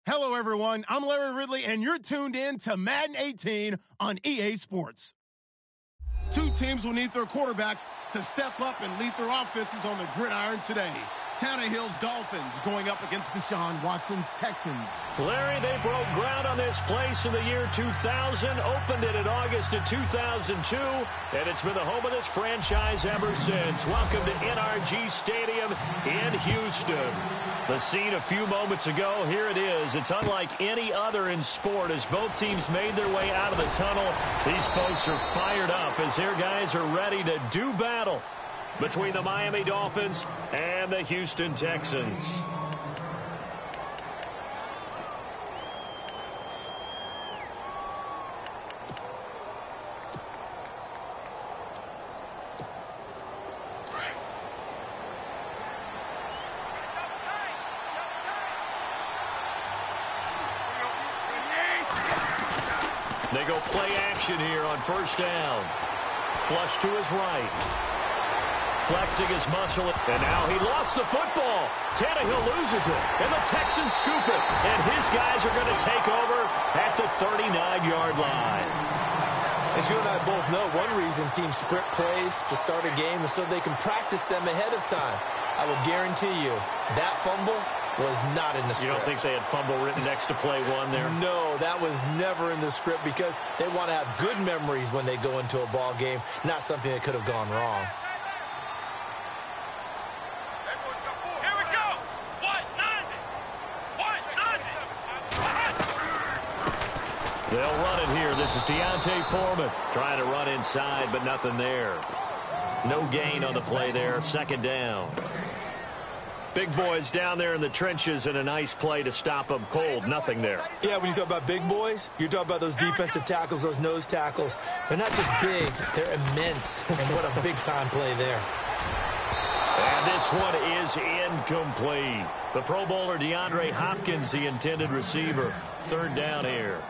Hello, everyone. I'm Larry Ridley, and you're tuned in to Madden 18 on EA Sports. Two teams will need their quarterbacks to step up and lead their offenses on the gridiron today. Tannehill's Dolphins going up against Deshaun Watson's Texans. Larry, they broke ground on this place in the year 2000, opened it in August of 2002, and it's been the home of this franchise ever since. Welcome to NRG Stadium in Houston. The scene a few moments ago, here it is. It's unlike any other in sport as both teams made their way out of the tunnel. These folks are fired up as their guys are ready to do battle between the Miami Dolphins and the Houston Texans. They go play action here on first down. Flush to his right. Flexing his muscle, and now he lost the football. Tannehill loses it, and the Texans scoop it. And his guys are going to take over at the 39-yard line. As you and I both know, one reason teams sprint plays to start a game is so they can practice them ahead of time. I will guarantee you that fumble was not in the script. You don't think they had fumble written next to play one there? No, that was never in the script because they want to have good memories when they go into a ball game, not something that could have gone wrong. They'll run it here. This is Deontay Foreman trying to run inside, but nothing there. No gain on the play there. Second down. Big boys down there in the trenches and a nice play to stop them cold. Nothing there. Yeah, when you talk about big boys, you're talking about those defensive tackles, those nose tackles. They're not just big, they're immense. And what a big-time play there. And this one is incomplete. The Pro Bowler DeAndre Hopkins, the intended receiver. Third down here.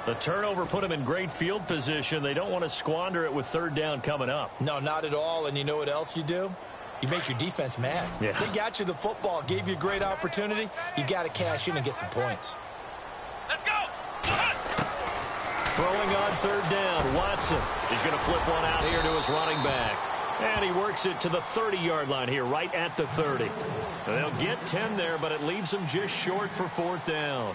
The turnover put them in great field position. They don't want to squander it with third down coming up. No, not at all. And you know what else you do? You make your defense mad. Yeah. They got you the football, gave you a great opportunity. You got to cash in and get some points. Let's go! Throwing on third down, Watson. He's going to flip one out here to his running back. And he works it to the 30-yard line here, right at the 30. They'll get 10 there, but it leaves them just short for fourth down.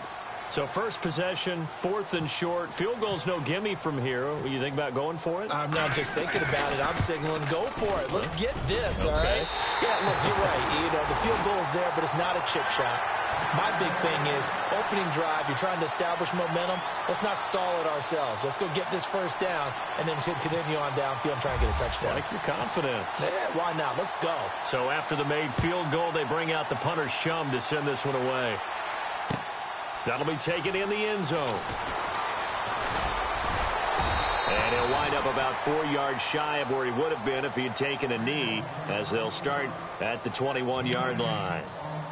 So first possession, fourth and short. Field goal's no gimme from here. You think about going for it? I'm not just thinking about it. I'm signaling go for it. Let's get this, all right? Yeah, look, you're right. You know, the field goal's there, but it's not a chip shot. My big thing is opening drive. You're trying to establish momentum. Let's not stall it ourselves. Let's go get this first down and then continue on downfield and try and get a touchdown. Like your confidence. Yeah, why not? Let's go. So after the made field goal, they bring out the punter Shum to send this one away. That'll be taken in the end zone. And he'll wind up about 4 yards shy of where he would have been if he had taken a knee, as they'll start at the 21-yard line.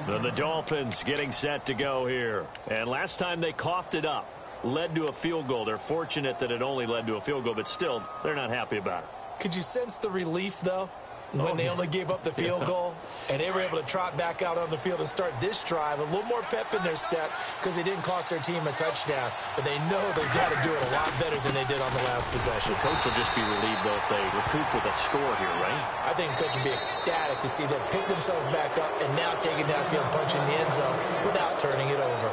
Then the Dolphins getting set to go here. And last time they coughed it up, led to a field goal. They're fortunate that it only led to a field goal, but still, they're not happy about it. Could you sense the relief, though? When they only gave up the field goal, and they were able to trot back out on the field and start this drive, a little more pep in their step because they didn't cost their team a touchdown. But they know they've got to do it a lot better than they did on the last possession. The coach will just be relieved, though, if they recoup with a score here, right? I think the coach will be ecstatic to see them pick themselves back up and now take it downfield and punch in the end zone without turning it over.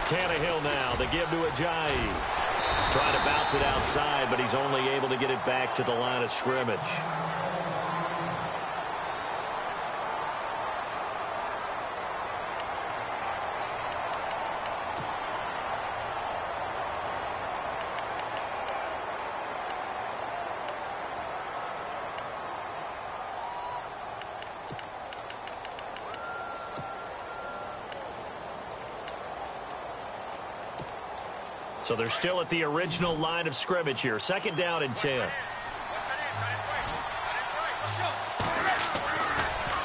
Tannehill now, the give to Ajayi. Trying to bounce it outside, but he's only able to get it back to the line of scrimmage. So they're still at the original line of scrimmage here. Second down and 10.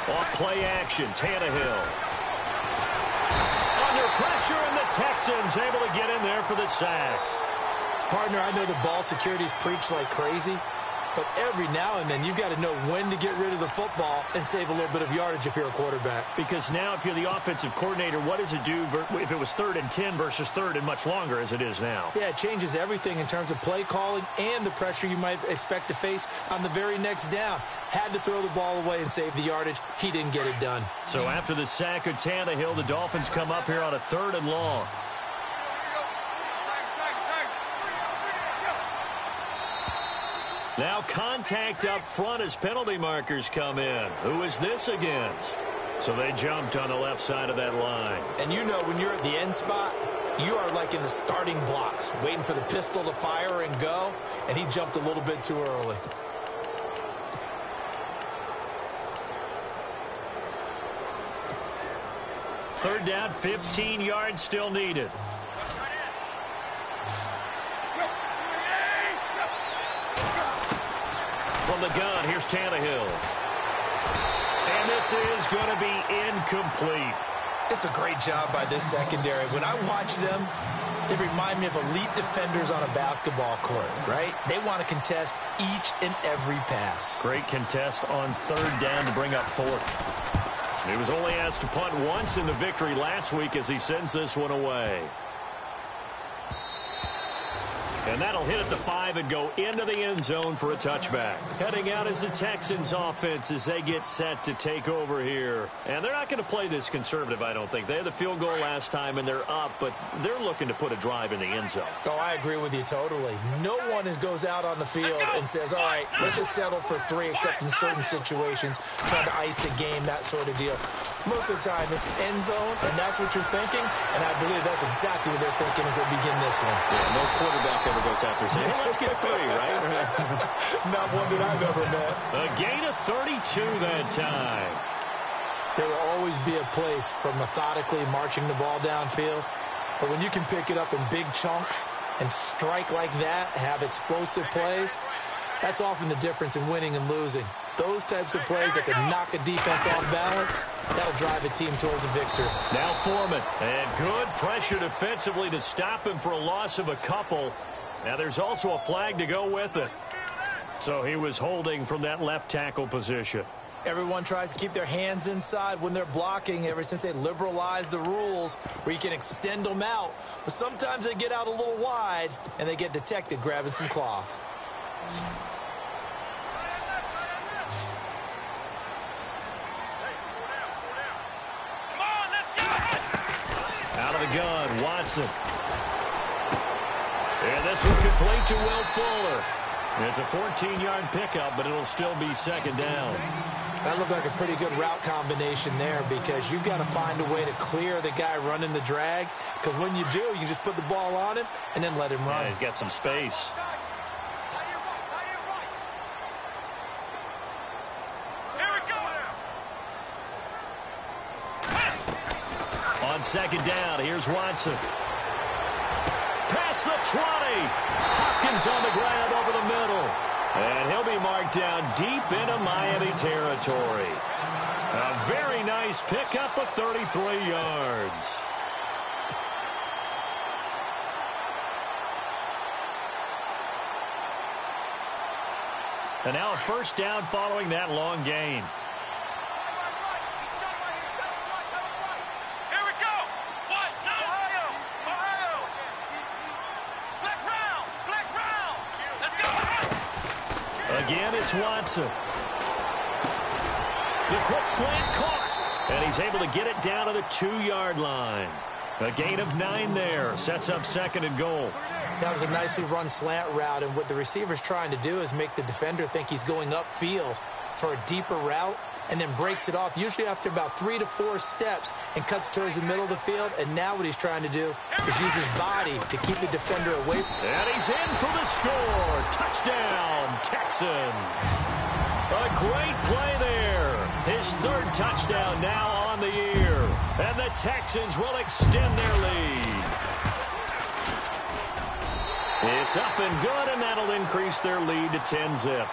Off play action, Tannehill. Under pressure, and the Texans able to get in there for the sack. Partner, I know the ball security's preached like crazy, but every now and then you've got to know when to get rid of the football and save a little bit of yardage if you're a quarterback. Because now if you're the offensive coordinator, what does it do if it was 3rd and 10 versus 3rd and much longer as it is now? Yeah, it changes everything in terms of play calling and the pressure you might expect to face on the very next down. Had to throw the ball away and save the yardage. He didn't get it done. So after the sack of Tannehill, the Dolphins come up here on a 3rd and long. Now contact up front as penalty markers come in. Who is this against? So they jumped on the left side of that line. And you know when you're at the end spot, you are like in the starting blocks, waiting for the pistol to fire and go, and he jumped a little bit too early. Third down, 15 yards still needed. From the gun, here's Tannehill. And this is going to be incomplete. It's a great job by this secondary. When I watch them, they remind me of elite defenders on a basketball court, right? They want to contest each and every pass. Great contest on 3rd down to bring up 4th. He was only asked to punt once in the victory last week as he sends this one away. And that'll hit at the 5 and go into the end zone for a touchback. Heading out is the Texans offense as they get set to take over here. And they're not going to play this conservative, I don't think. They had the field goal last time and they're up, but they're looking to put a drive in the end zone. Oh, I agree with you totally. No one goes out on the field and says, all right, let's just settle for 3 except in certain situations, trying to ice a game, that sort of deal. Most of the time, it's end zone, and that's what you're thinking, and I believe that's exactly what they're thinking as they begin this one. Yeah, no quarterback ever goes after saying, hey, let's get 3, right? Not one that I've ever met. A gain of 32 that time. There will always be a place for methodically marching the ball downfield, but when you can pick it up in big chunks and strike like that, have explosive plays, that's often the difference in winning and losing. Those types of plays that can knock a defense off balance, that'll drive a team towards a victory. Now Foreman, and good pressure defensively to stop him for a loss of a couple. Now there's also a flag to go with it. So he was holding from that left tackle position. Everyone tries to keep their hands inside when they're blocking ever since they liberalized the rules where you can extend them out. But sometimes they get out a little wide and they get detected grabbing some cloth. Out of the gun, Watson. And this one complete to Will Fuller. It's a 14-yard pickup, but it'll still be 2nd down. That looked like a pretty good route combination there because you've got to find a way to clear the guy running the drag, because when you do, you just put the ball on him and then let him run. Yeah, he's got some space. On 2nd down, here's Watson. Past the 20. Hopkins on the grab over the middle. And he'll be marked down deep into Miami territory. A very nice pickup of 33 yards. And now a 1st down following that long gain. Again, it's Watson. The quick slant caught. And he's able to get it down to the 2-yard line. A gain of 9 there. Sets up 2nd and goal. That was a nicely run slant route, and what the receiver's trying to do is make the defender think he's going upfield for a deeper route, and then breaks it off, usually after about 3 to 4 steps, and cuts towards the middle of the field. And now what he's trying to do is use his body to keep the defender away. And he's in for the score. Touchdown, Texans. A great play there. His 3rd touchdown now on the year. And the Texans will extend their lead. It's up and good, and that'll increase their lead to 10-zip.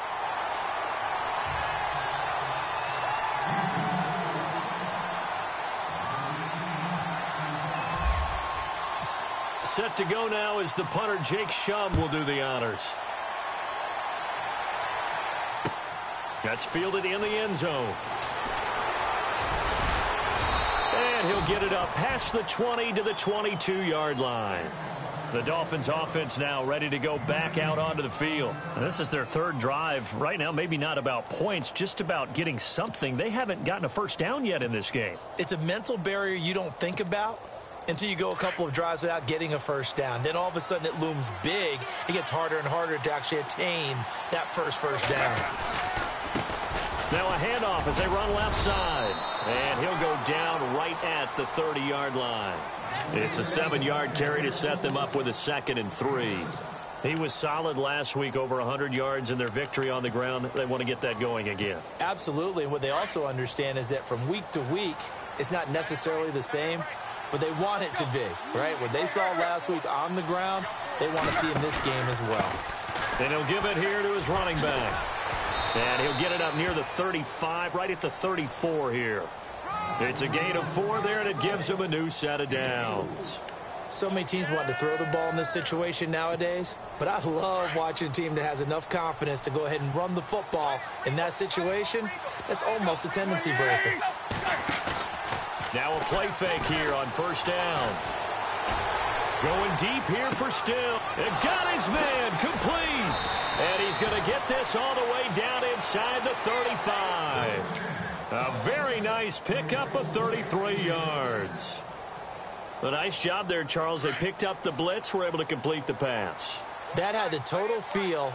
set to go now as the punter Jake Shum will do the honors. That's fielded in the end zone. And he'll get it up past the 20 to the 22-yard line. The Dolphins offense now ready to go back out onto the field. This is their third drive. Right now, maybe not about points, just about getting something. They haven't gotten a first down yet in this game. It's a mental barrier you don't think about until you go a couple of drives without getting a first down. Then all of a sudden it looms big. It gets harder and harder to actually attain that first down. Now a handoff as they run left side. And he'll go down right at the 30-yard line. It's a 7-yard carry to set them up with a 2nd and 3. He was solid last week, over 100 yards in their victory on the ground. They want to get that going again. Absolutely. And what they also understand is that from week to week, it's not necessarily the same, but they want it to be, right? What they saw last week on the ground, they want to see in this game as well. And he'll give it here to his running back. And he'll get it up near the 35, right at the 34 here. It's a gain of 4 there, and it gives him a new set of downs. So many teams want to throw the ball in this situation nowadays, but I love watching a team that has enough confidence to go ahead and run the football in that situation. That's almost a tendency breaker. Now a play fake here on first down. Going deep here for Still. And got his man complete. And he's going to get this all the way down inside the 35. A very nice pickup of 33 yards. A nice job there, Charles. They picked up the blitz, were able to complete the pass. That had the total feel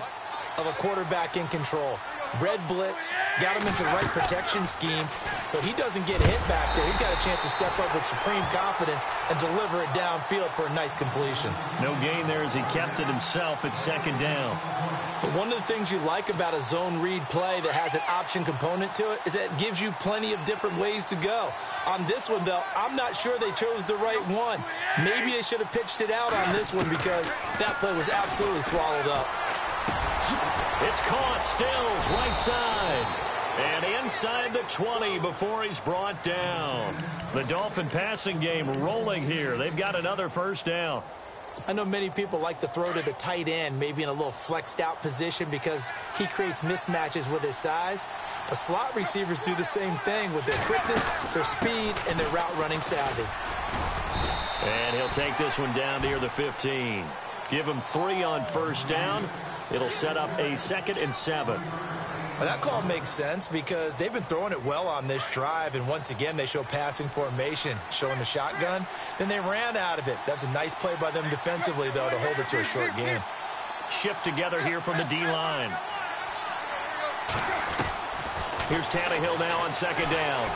of a quarterback in control. Red blitz, got him into the right protection scheme, so he doesn't get hit back there. He's got a chance to step up with supreme confidence and deliver it downfield for a nice completion. No gain there as he kept it himself at 2nd down. But one of the things you like about a zone read play that has an option component to it is that it gives you plenty of different ways to go. On this one, though, I'm not sure they chose the right one. Maybe they should have pitched it out on this one because that play was absolutely swallowed up. It's caught. Stills right side. And inside the 20 before he's brought down. The Dolphin passing game rolling here. They've got another first down. I know many people like to throw to the tight end, maybe in a little flexed out position because he creates mismatches with his size. But slot receivers do the same thing with their quickness, their speed, and their route running savvy. And he'll take this one down near the 15. Give him 3 on first down. It'll set up a 2nd and 7. Well, that call makes sense because they've been throwing it well on this drive, and once again they show passing formation, showing the shotgun. Then they ran out of it. That's a nice play by them defensively, though, to hold it to a short game. Shift together here from the D-line. Here's Tannehill now on 2nd down.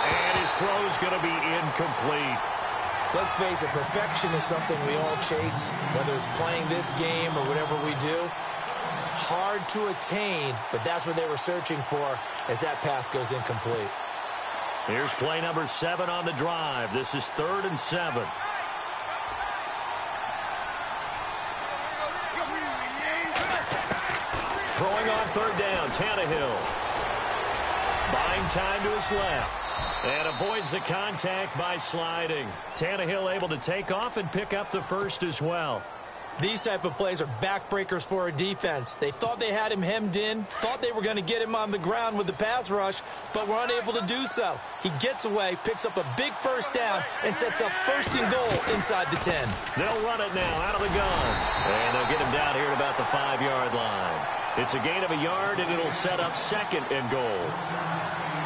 And his throw's going to be incomplete. Let's face it, perfection is something we all chase, whether it's playing this game or whatever we do. Hard to attain, but that's what they were searching for as that pass goes incomplete. Here's play number 7 on the drive. This is 3rd and 7. Throwing on 3rd down, Tannehill. Buying time to his left. And avoids the contact by sliding. Tannehill able to take off and pick up the first as well. These type of plays are backbreakers for a defense. They thought they had him hemmed in, thought they were going to get him on the ground with the pass rush, but were unable to do so. He gets away, picks up a big first down, and sets up 1st and goal inside the 10. They'll run it now out of the gun. And they'll get him down here at about the 5-yard line. It's a gain of a yard, and it'll set up 2nd and goal.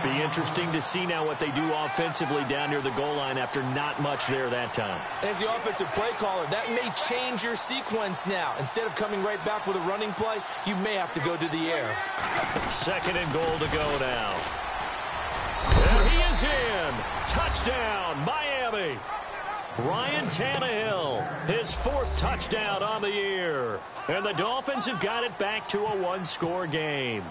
Be interesting to see now what they do offensively down near the goal line after not much there that time. As the offensive play caller, that may change your sequence now. Instead of coming right back with a running play, you may have to go to the air. 2nd and goal to go now. And he is in. Touchdown, Miami. Ryan Tannehill, his 4th touchdown on the year. And the Dolphins have got it back to a 1-score game.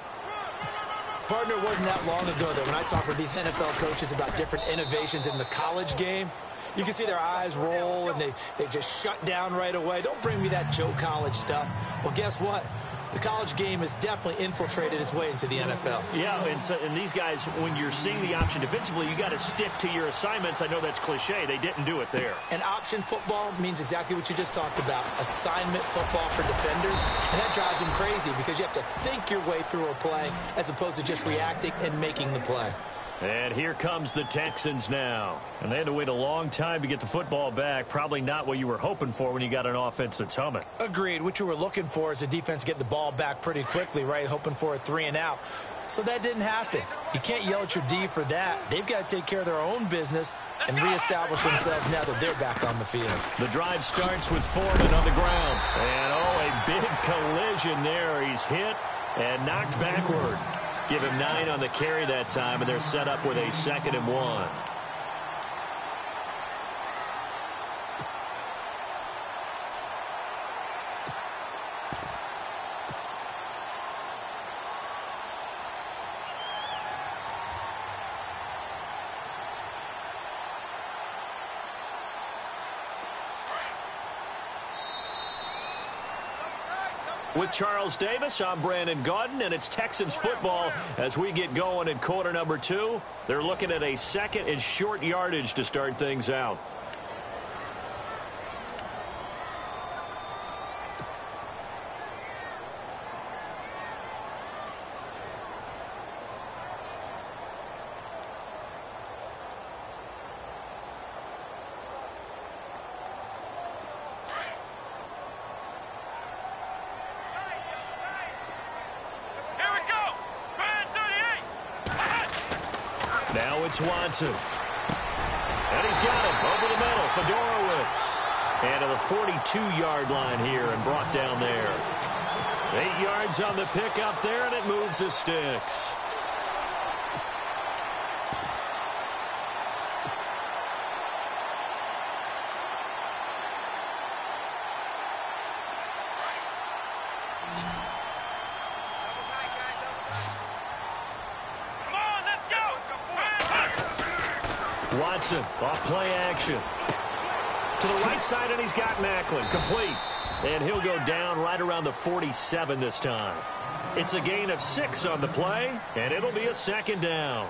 Partner, it wasn't that long ago that when I talk with these NFL coaches about different innovations in the college game, you can see their eyes roll and they just shut down right away. Don't bring me that Joe College stuff. Well, guess what? the college game has definitely infiltrated its way into the NFL. Yeah, and these guys, when you're seeing the option defensively, you got to stick to your assignments. I know that's cliche. They didn't do it there. And option football means exactly what you just talked about, assignment football for defenders. And that drives them crazy because you have to think your way through a play as opposed to just reacting and making the play. And here comes the Texans now. And they had to wait a long time to get the football back. Probably not what you were hoping for when you got an offense that's humming. Agreed. What you were looking for is a defense getting the ball back pretty quickly, right? Hoping for a 3-and-out. So that didn't happen. You can't yell at your D for that. They've got to take care of their own business and reestablish themselves now that they're back on the field. The drive starts with Foreman on the ground. And, a big collision there. He's hit and knocked backward. Give him 9 on the carry that time, and they're set up with a 2nd and 1. With Charles Davis, I'm Brandon Gaudin, and it's Texans football as we get going in quarter number 2. They're looking at a 2nd and short yardage to start things out. Now it's Watson. And he's got him over the middle. Fedorowicz. And to the 42-yard line here and brought down there. 8 yards on the pickup there, and it moves the sticks. Watson off play action. To the right side, and he's got Macklin. Complete. And he'll go down right around the 47 this time. It's a gain of 6 on the play, and it'll be a 2nd down.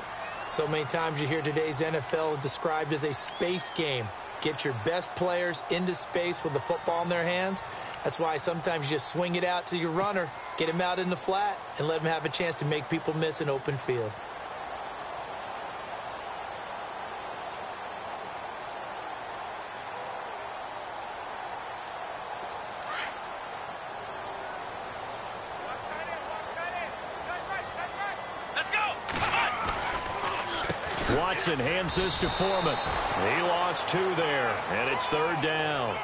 So many times you hear today's NFL described as a space game. Get your best players into space with the football in their hands. That's why sometimes you just swing it out to your runner, get him out in the flat, and let him have a chance to make people miss an open field. Watson hands this to Foreman. He lost 2 there, and it's 3rd down.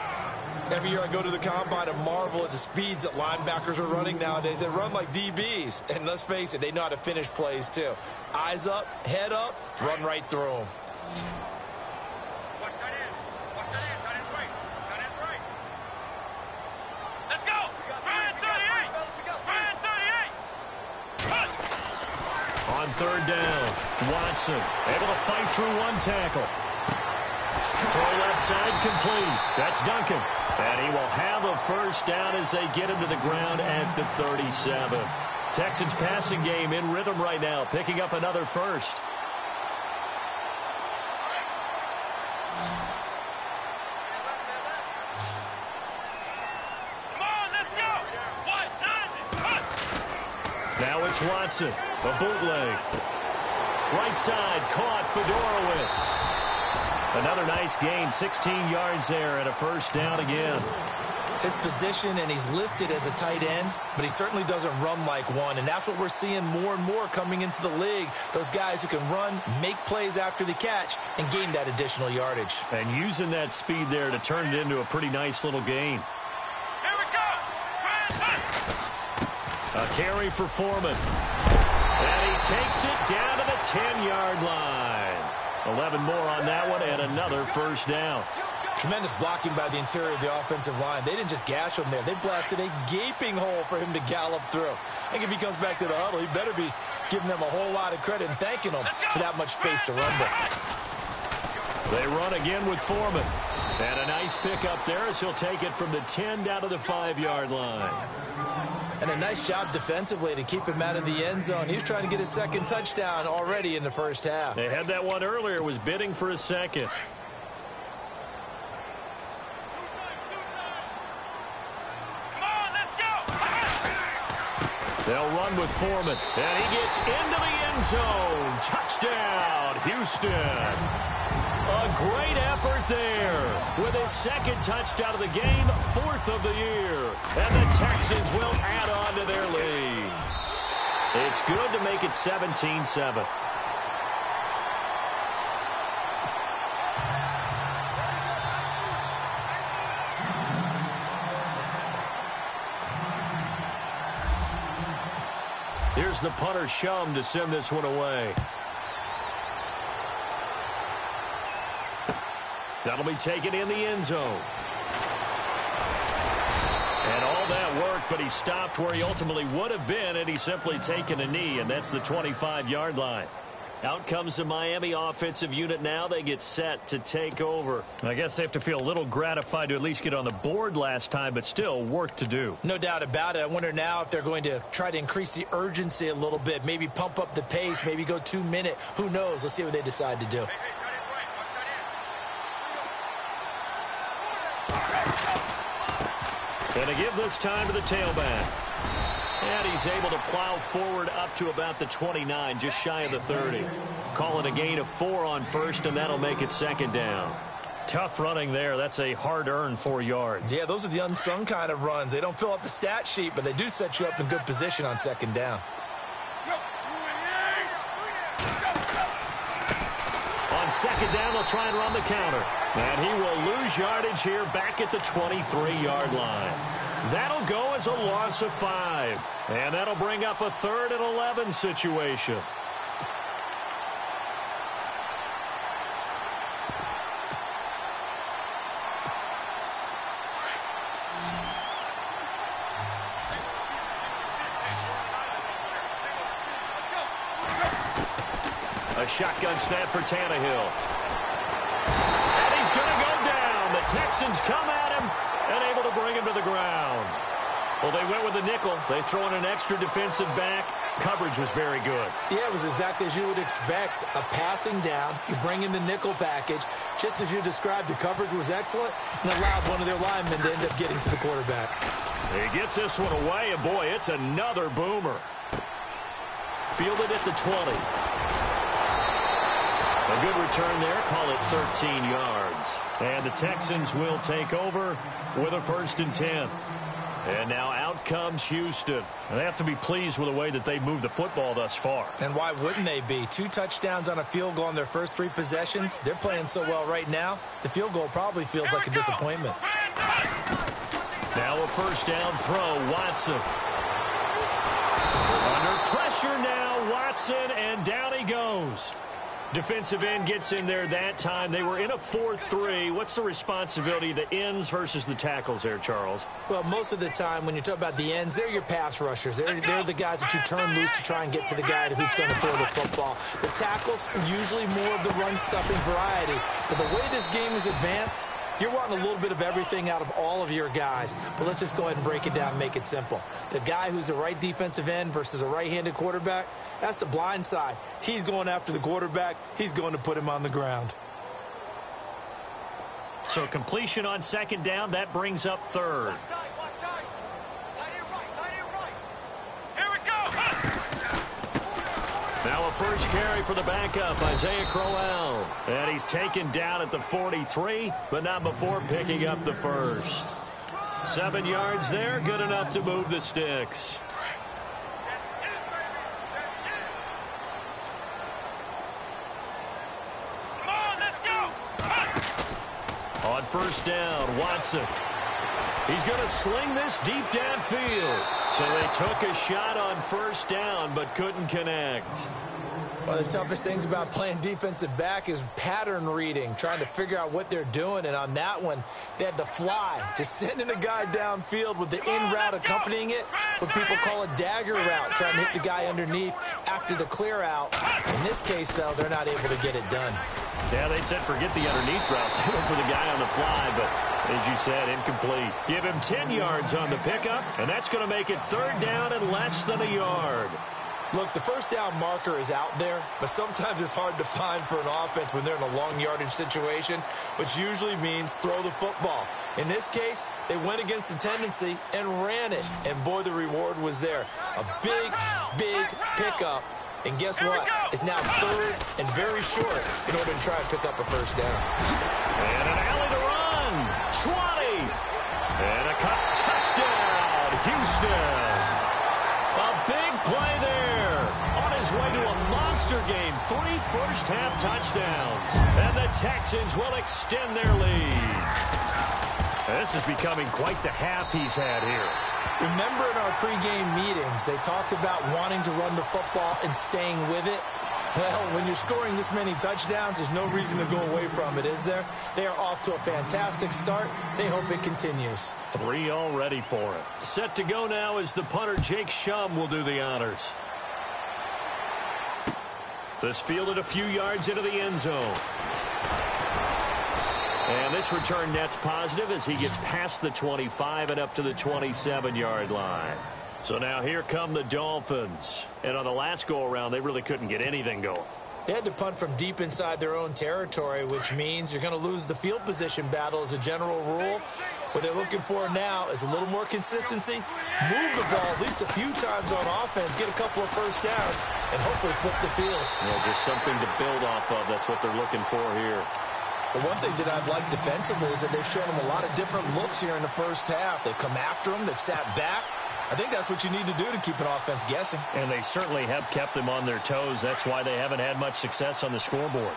Every year I go to the combine and marvel at the speeds that linebackers are running nowadays. They run like DBs. And let's face it, they know how to finish plays too. Eyes up, head up, run right through them. Watch tight end. Watch tight end. Tight end's right. Tight end's right. Let's go. Ryan 38. Ryan 38. On 3rd down, Watson able to fight through 1 tackle. Throw left side complete. That's Duncan. And he will have a 1st down as they get him to the ground at the 37. Texans passing game in rhythm right now, picking up another 1st. Come on, let's go. Now it's Watson. A bootleg. Right side caught Fedorowicz. Another nice gain, 16 yards there and a 1st down again. His position, and he's listed as a tight end, but he certainly doesn't run like one, and that's what we're seeing more and more coming into the league. Those guys who can run, make plays after the catch, and gain that additional yardage. And using that speed there to turn it into a pretty nice little gain. Here we go. A carry for Foreman. And he takes it down to the 10-yard line. 11 more on that one, and another 1st down. Tremendous blocking by the interior of the offensive line. They didn't just gash him there. They blasted a gaping hole for him to gallop through. I think if he comes back to the huddle, he better be giving them a whole lot of credit and thanking them for that much space to run with. They run again with Foreman. And a nice pick up there as he'll take it from the 10 down to the 5-yard line. And a nice job defensively to keep him out of the end zone. He was trying to get his second touchdown already in the first half. They had that one earlier, was bidding for a second. They'll run with Foreman, and he gets into the end zone. Touchdown, Houston. A great effort there with his second touchdown of the game, 4th of the year. And the Texans will add on to their lead. It's good to make it 17-7. Here's the punter Shum to send this one away. That'll be taken in the end zone. And all that worked, but he stopped where he ultimately would have been had he simply taken a knee, and that's the 25-yard line. Out comes the Miami offensive unit now. They get set to take over. I guess they have to feel a little gratified to at least get on the board last time, but still work to do. No doubt about it. I wonder now if they're going to try to increase the urgency a little bit, maybe pump up the pace, maybe go 2-minute. Who knows? Let's see what they decide to do. And to give this time to the tailback. And he's able to plow forward up to about the 29, just shy of the 30. Call it a gain of 4 on first, and that'll make it second down. Tough running there. That's a hard-earned 4 yards. Yeah, those are the unsung kind of runs. They don't fill up the stat sheet, but they do set you up in good position on second down. On second down, they'll try and run the counter. And he will lose yardage here back at the 23-yard line. That'll go as a loss of 5. And that'll bring up a 3rd and 11 situation. A shotgun snap for Tannehill. And he's going to go down. The Texans come at him and able to bring him to the ground. Well, they went with the nickel. They throw in an extra defensive back. Coverage was very good. Yeah, it was exactly as you would expect. A passing down. You bring in the nickel package. Just as you described, the coverage was excellent and allowed one of their linemen to end up getting to the quarterback. He gets this one away, and boy, it's another boomer. Fielded at the 20. A good return there. Call it 13 yards. And the Texans will take over with a 1st and 10. And now out comes Houston. And they have to be pleased with the way that they moved the football thus far. And why wouldn't they be? 2 touchdowns on a field goal in their first 3 possessions. They're playing so well right now, the field goal probably feels like a disappointment. Now a first down throw, Watson. Under pressure now, Watson, and down he goes. Defensive end gets in there that time. They were in a 4-3. What's the responsibility of the ends versus the tackles there, Charles? Well, most of the time when you talk about the ends, they're your pass rushers. They're the guys that you turn loose to try and get to the guy who's going to throw the football. The tackles, usually more of the run-stuffing variety. But the way this game is advanced, you're wanting a little bit of everything out of all of your guys. But let's just go ahead and break it down and make it simple. The guy who's the right defensive end versus a right-handed quarterback, that's the blind side. He's going after the quarterback. He's going to put him on the ground. So completion on second down, that brings up 3rd. Here we go. Now a first carry for the backup, Isaiah Crowell. And he's taken down at the 43, but not before picking up the 1st. 7 yards there, good enough to move the sticks. On first down, Watson. He's going to sling this deep downfield. So they took a shot on first down, but couldn't connect. One of the toughest things about playing defensive back is pattern reading, trying to figure out what they're doing. And on that one, they had to fly, just sending a guy downfield with the in route accompanying it, what people call a dagger route, trying to hit the guy underneath after the clear out. In this case, though, they're not able to get it done. Yeah, they said forget the underneath route. They went for the guy on the fly, but as you said, incomplete. Give him 10 yards on the pickup, and that's going to make it third down and less than a yard. Look, the first down marker is out there, but sometimes it's hard to find for an offense when they're in a long yardage situation, which usually means throw the football. In this case, they went against the tendency and ran it, and boy, the reward was there. A big, big pickup, and guess what? It's now third and very short in order to try and pick up a first down. And an alley to run, 20, and a cut, touchdown, Houston. A big play there. On his way to a monster game. 3 first-half touchdowns. And the Texans will extend their lead. This is becoming quite the half he's had here. Remember in our pregame meetings, they talked about wanting to run the football and staying with it. Well, when you're scoring this many touchdowns, there's no reason to go away from it, is there? They are off to a fantastic start. They hope it continues. 3 already for it. Set to go now as the punter, Jake Shum, will do the honors. This fielded a few yards into the end zone. And this return net's positive as he gets past the 25 and up to the 27-yard line. So now here come the Dolphins. And on the last go-around, they really couldn't get anything going. They had to punt from deep inside their own territory, which means you're going to lose the field position battle as a general rule. What they're looking for now is a little more consistency, move the ball at least a few times on offense, get a couple of first downs, and hopefully flip the field. Yeah, just something to build off of. That's what they're looking for here. The one thing that I've liked defensively is that they've shown them a lot of different looks here in the first half. They've come after them. They've sat back. I think that's what you need to do to keep an offense guessing. And they certainly have kept them on their toes. That's why they haven't had much success on the scoreboard.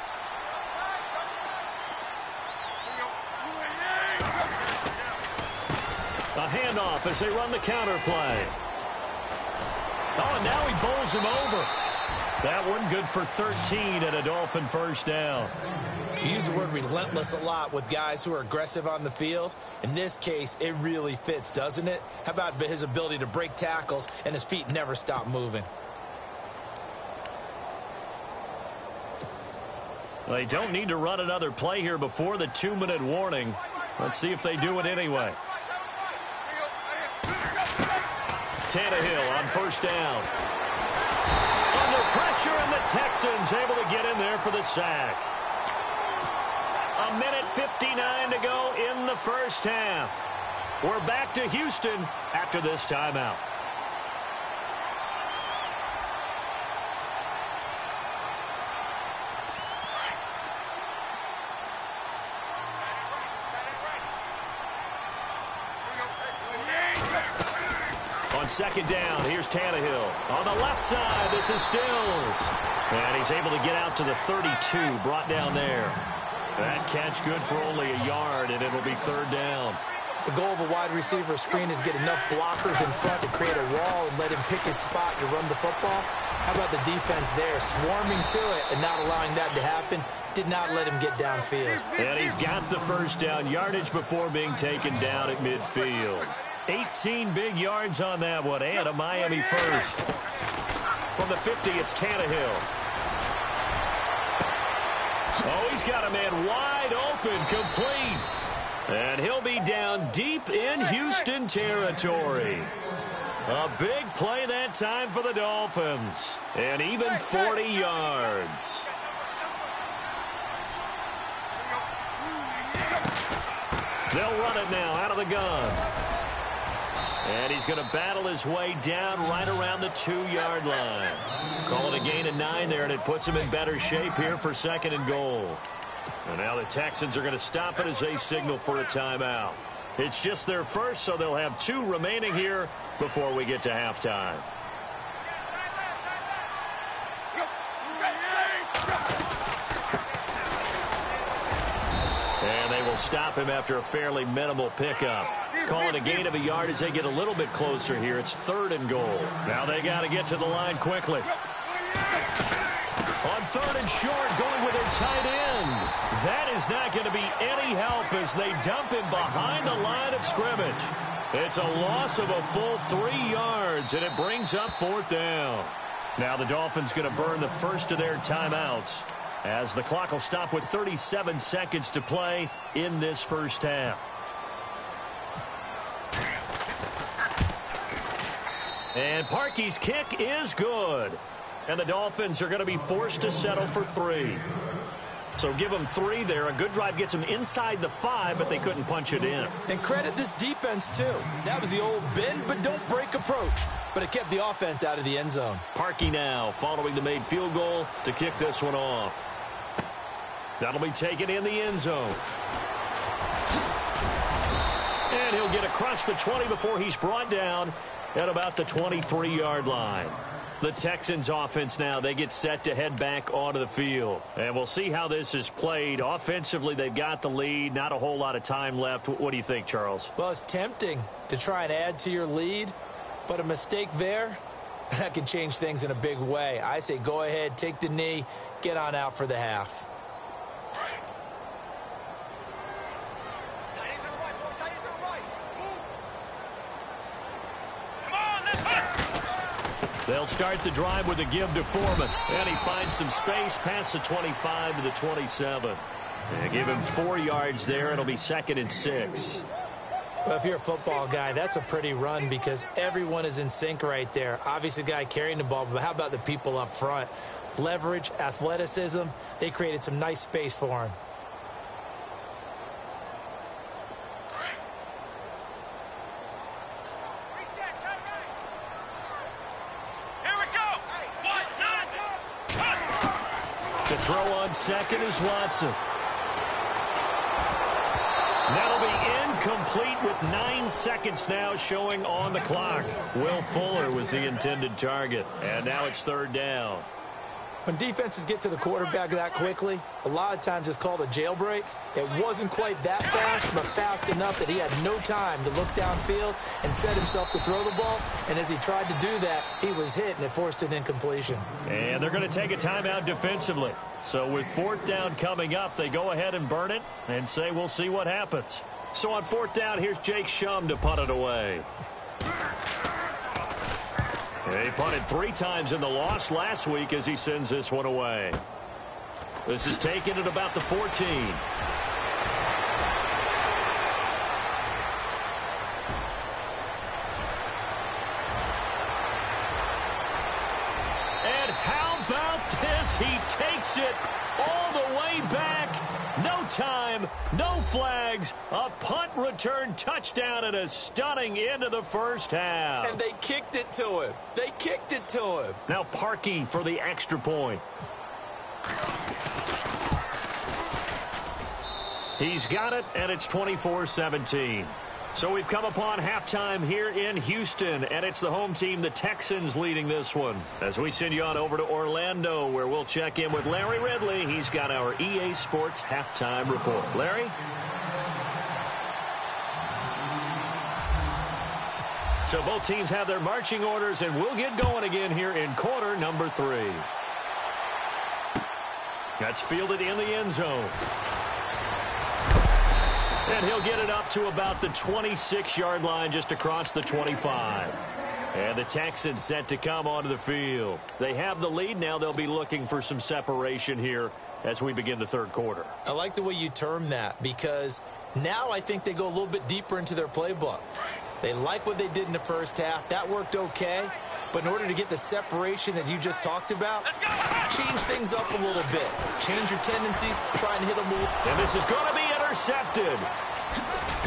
A handoff as they run the counter play. Oh, and now he bowls him over. That one good for 13 and a Dolphin first down. You use the word relentless a lot with guys who are aggressive on the field. In this case, it really fits, doesn't it? How about his ability to break tackles and his feet never stop moving? They don't need to run another play here before the 2-minute warning. Let's see if they do it anyway. Tannehill on first down. Under pressure, and the Texans able to get in there for the sack. 1:59 to go in the first half. We're back to Houston after this timeout. On second down, here's Tannehill. On the left side, this is Stills. And he's able to get out to the 32, brought down there. That catch good for only a yard, and it'll be third down. The goal of a wide receiver screen is get enough blockers in front to create a wall and let him pick his spot to run the football. How about the defense there, swarming to it and not allowing that to happen? Did not let him get downfield. And he's got the first down yardage before being taken down at midfield. 18 big yards on that one, and a Miami first. From the 50, it's Tannehill. Oh, he's got a man wide open, complete. And he'll be down deep in Houston territory. A big play that time for the Dolphins. And even 40 yards. They'll run it now out of the gun. And he's going to battle his way down right around the 2-yard line. Call it a gain of 9 there, and it puts him in better shape here for second and goal. And now the Texans are going to stop it as they signal for a timeout. It's just their first, so they'll have 2 remaining here before we get to halftime. And they will stop him after a fairly minimal pickup. Call it a gain of a yard as they get a little bit closer here. It's third and goal. Now they got to get to the line quickly. On 3rd and short, going with their tight end. That is not going to be any help as they dump him behind the line of scrimmage. It's a loss of a full 3 yards, and it brings up 4th down. Now the Dolphins going to burn the first of their timeouts as the clock will stop with 37 seconds to play in this first half. And Parkey's kick is good. And the Dolphins are going to be forced to settle for 3. So give them 3 there. A good drive gets them inside the 5, but they couldn't punch it in. And credit this defense, too. That was the old bend but don't break approach. But it kept the offense out of the end zone. Parkey now following the made field goal to kick this one off. That'll be taken in the end zone. And he'll get across the 20 before he's brought down at about the 23-yard line. The Texans offense now, they get set to head back onto the field. And we'll see how this is played. Offensively, they've got the lead. Not a whole lot of time left. What do you think, Charles? Well, it's tempting to try and add to your lead, but a mistake there, that can change things in a big way. I say go ahead, take the knee, get on out for the half. They'll start the drive with a give to Foreman. And he finds some space past the 25 to the 27. And give him 4 yards there. It'll be 2nd and 6. Well, if you're a football guy, that's a pretty run because everyone is in sync right there. Obviously, the guy carrying the ball, but how about the people up front? Leverage, athleticism, they created some nice space for him. To throw on second is Watson. That'll be incomplete with 9 seconds now showing on the clock. Will Fuller was the intended target. And now it's 3rd down. When defenses get to the quarterback that quickly, a lot of times it's called a jailbreak. It wasn't quite that fast, but fast enough that he had no time to look downfield and set himself to throw the ball. And as he tried to do that, he was hit, and it forced an incompletion. And they're going to take a timeout defensively. So with 4th down coming up, they go ahead and burn it and say we'll see what happens. So on 4th down, here's Jake Shum to punt it away. He punted 3 times in the loss last week as he sends this one away. This is taken at about the 14. And how about this? He takes it all the way back. No time, no flags, a punt return touchdown and a stunning end of the first half. And they kicked it to him. They kicked it to him. Now Parkey for the extra point. He's got it, and it's 24-17. So we've come upon halftime here in Houston, and it's the home team, the Texans, leading this one. As we send you on over to Orlando, where we'll check in with Larry Ridley. He's got our EA Sports halftime report. Larry? So both teams have their marching orders, and we'll get going again here in quarter number 3. That's fielded in the end zone. And he'll get it up to about the 26-yard line, just across the 25. And the Texans set to come onto the field. They have the lead now. They'll be looking for some separation here as we begin the 3rd quarter. I like the way you term that because now I think they go a little bit deeper into their playbook. They like what they did in the first half. That worked okay. But in order to get the separation that you just talked about, change things up a little bit. Change your tendencies, try and hit them a little. And this is going to be intercepted.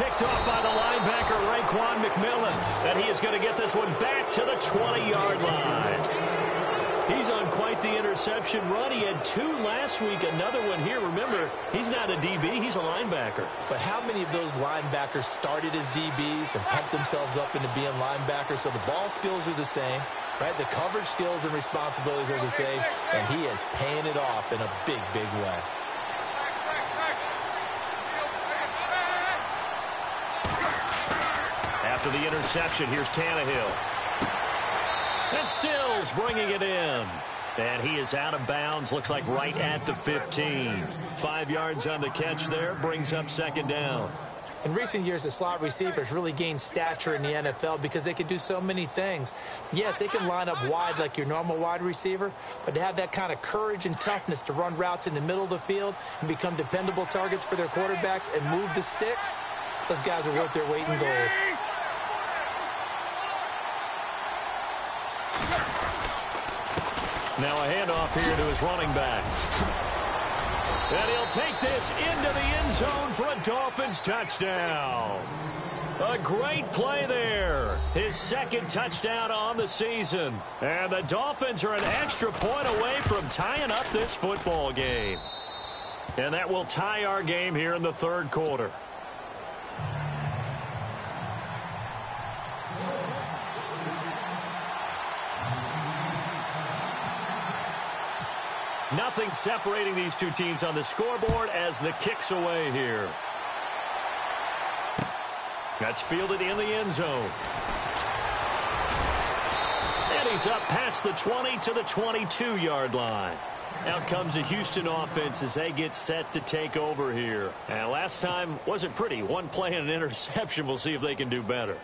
Picked off by the linebacker, Raekwon McMillan. And he is going to get this one back to the 20-yard line. He's on quite the interception run. He had 2 last week, another one here. Remember, he's not a DB, he's a linebacker. But how many of those linebackers started as DBs and pumped themselves up into being linebackers? So the ball skills are the same, right? The coverage skills and responsibilities are the same, and he is paying it off in a big, big way. After the interception, here's Tannehill. And Stills bringing it in. And he is out of bounds, looks like right at the 15. 5 yards on the catch there, brings up second down. In recent years, the slot receivers really gained stature in the NFL because they can do so many things. Yes, they can line up wide like your normal wide receiver, but to have that kind of courage and toughness to run routes in the middle of the field and become dependable targets for their quarterbacks and move the sticks, those guys are worth their weight in gold. Now a handoff here to his running back. And he'll take this into the end zone for a Dolphins touchdown. A great play there. His second touchdown on the season. And the Dolphins are an extra point away from tying up this football game. And that will tie our game here in the third quarter. Nothing separating these two teams on the scoreboard as the kick's away here. That's fielded in the end zone. And he's up past the 20 to the 22-yard line. Out comes the Houston offense as they get set to take over here. And last time wasn't pretty. One play and an interception. We'll see if they can do better.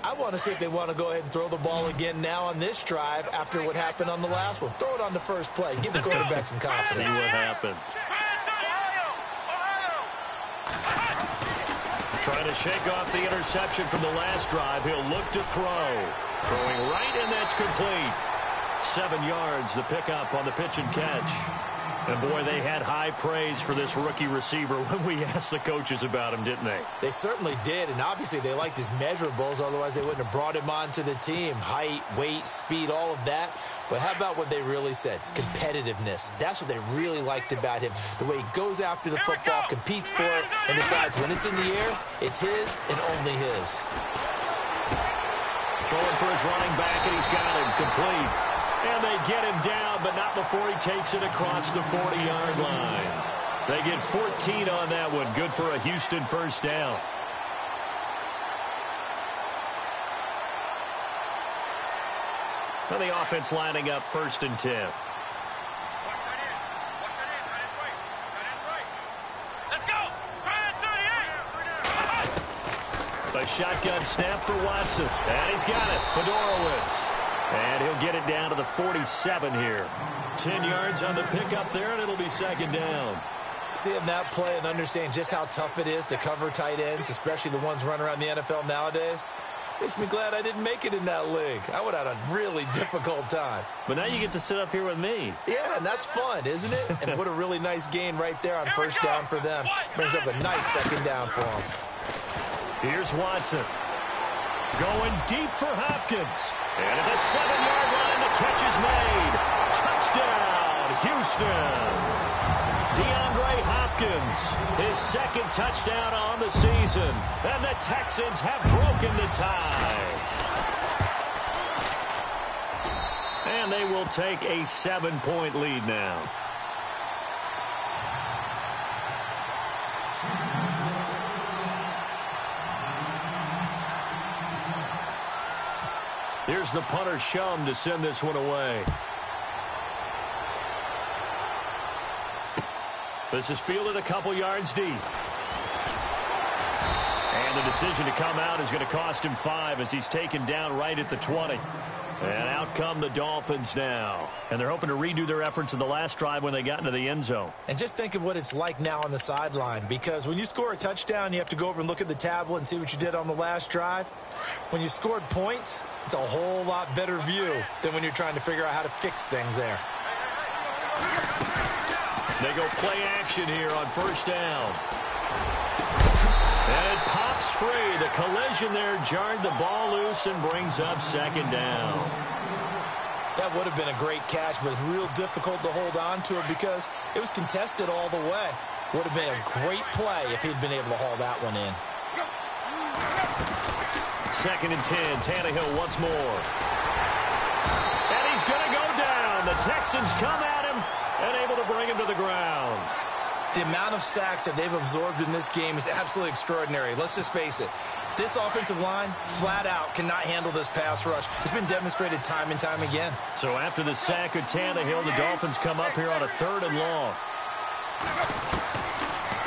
I want to see if they want to go ahead and throw the ball again now on this drive after what happened on the last one. Throw it on the first play. Give the quarterback some confidence. See what happens. Trying to shake off the interception from the last drive. He'll look to throw. Throwing right, and that's complete. 7 yards, the pickup on the pitch and catch. And, boy, they had high praise for this rookie receiver when we asked the coaches about him, didn't they? They certainly did, and obviously they liked his measurables. Otherwise, they wouldn't have brought him onto the team. Height, weight, speed, all of that. But how about what they really said? Competitiveness. That's what they really liked about him. The way he goes after the football, competes for it, and decides when it's in the air, it's his and only his. Throwing for his running back, and he's got him complete. And they get him down, but not before he takes it across the 40-yard line. They get 14 on that one. Good for a Houston first down. And the offense lining up 1st and 10. A shotgun snap for Watson. And he's got it. Fedorowicz. And he'll get it down to the 47 here. 10 yards on the pickup there, and it'll be second down. Seeing that play and understanding just how tough it is to cover tight ends, especially the ones running around the NFL nowadays, makes me glad I didn't make it in that league. I would have had a really difficult time. But now you get to sit up here with me. Yeah, and that's fun, isn't it? And what a really nice gain right there on first down for them. Brings up a nice second down for them. Here's Watson. Going deep for Hopkins. And at the 7-yard line, the catch is made. Touchdown, Houston. DeAndre Hopkins, his second touchdown on the season. And the Texans have broken the tie. And they will take a 7-point lead now. Here's the punter, Shum, to send this one away. This is fielded a couple yards deep. And the decision to come out is going to cost him 5 as he's taken down right at the 20. And out come the Dolphins now. And they're hoping to redo their efforts in the last drive when they got into the end zone. And just think of what it's like now on the sideline, because when you score a touchdown, you have to go over and look at the tablet and see what you did on the last drive. When you scored points, it's a whole lot better view than when you're trying to figure out how to fix things there. They go play action here on first down. And it pops free. The collision there jarred the ball loose and brings up second down. That would have been a great catch, but it's real difficult to hold on to it because it was contested all the way. Would have been a great play if he'd been able to haul that one in. 2nd and 10. Tannehill once more. And he's going to go down. The Texans come at him and able to bring him to the ground. The amount of sacks that they've absorbed in this game is absolutely extraordinary. Let's just face it. This offensive line, flat out, cannot handle this pass rush. It's been demonstrated time and time again. So after the sack of Tannehill, the Dolphins come up here on a 3rd and long.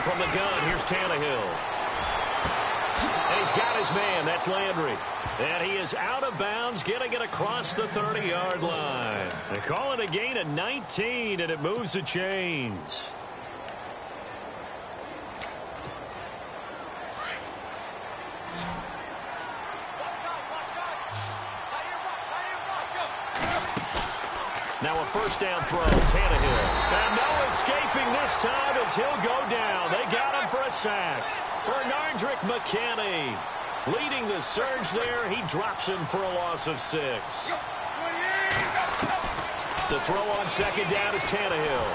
From the gun, here's Tannehill. And he's got his man. That's Landry. And he is out of bounds, getting it across the 30-yard line. They call it a gain of 19, and it moves the chains. Now a 1st down throw, Tannehill. And no escaping this time as he'll go down. They got him for a sack. Bernardrick McKinney leading the surge there. He drops him for a loss of 6. To throw on 2nd down is Tannehill.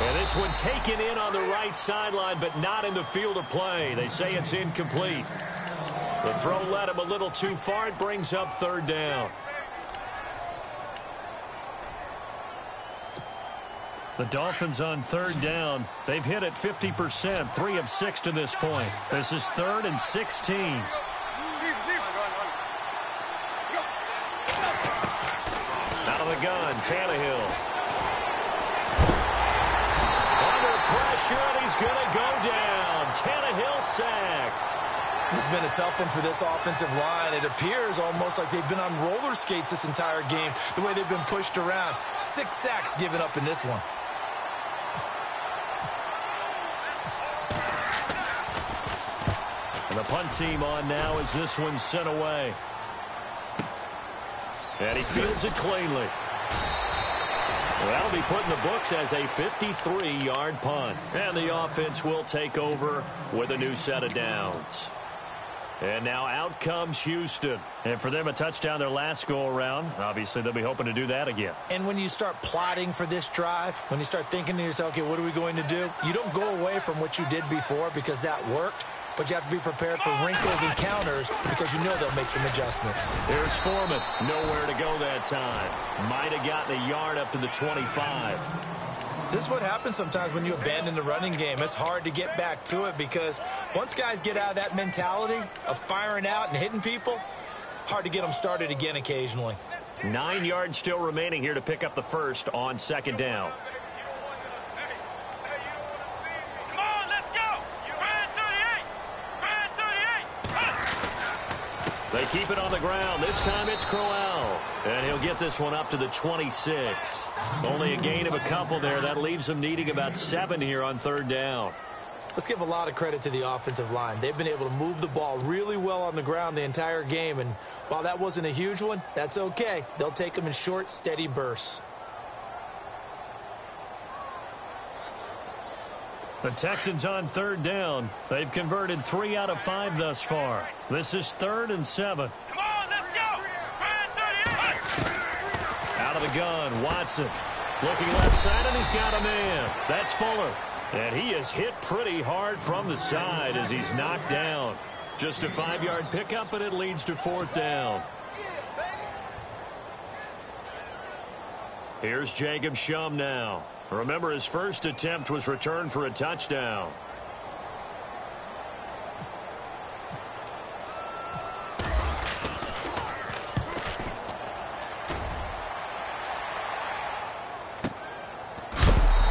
And this one taken in on the right sideline, but not in the field of play. They say it's incomplete. The throw led him a little too far. It brings up 3rd down. The Dolphins on 3rd down. They've hit it 50%, 3 of 6 to this point. This is 3rd and 16. Out of the gun, Tannehill. Under pressure, and he's going to go down. Tannehill sacked. This has been a tough one for this offensive line. It appears almost like they've been on roller skates this entire game, the way they've been pushed around. 6 sacks given up in this one. And the punt team on now as this one's sent away. And he fields it cleanly. Well, that'll be put in the books as a 53-yard punt. And the offense will take over with a new set of downs. And now out comes Houston. And for them, a touchdown their last go-around. Obviously, they'll be hoping to do that again. And when you start plotting for this drive, when you start thinking to yourself, okay, what are we going to do? You don't go away from what you did before because that worked. But you have to be prepared for wrinkles and counters because you know they'll make some adjustments. Here's Foreman. Nowhere to go that time. Might have gotten a yard up to the 25. This is what happens sometimes when you abandon the running game. It's hard to get back to it because once guys get out of that mentality of firing out and hitting people, hard to get them started again occasionally. 9 yards still remaining here to pick up the 1st on 2nd down. They keep it on the ground. This time it's Crowell. And he'll get this one up to the 26. Only a gain of a couple there. That leaves them needing about 7 here on 3rd down. Let's give a lot of credit to the offensive line. They've been able to move the ball really well on the ground the entire game. And while that wasn't a huge one, that's okay. They'll take them in short, steady bursts. The Texans on 3rd down. They've converted 3 out of 5 thus far. This is 3rd and 7. Come on, let's go! Out of the gun, Watson. Looking left side, and he's got a man. That's Fuller. And he is hit pretty hard from the side as he's knocked down. Just a 5-yard pickup, and it leads to 4th down. Here's Jacob Shum now. Remember, his first attempt was returned for a touchdown.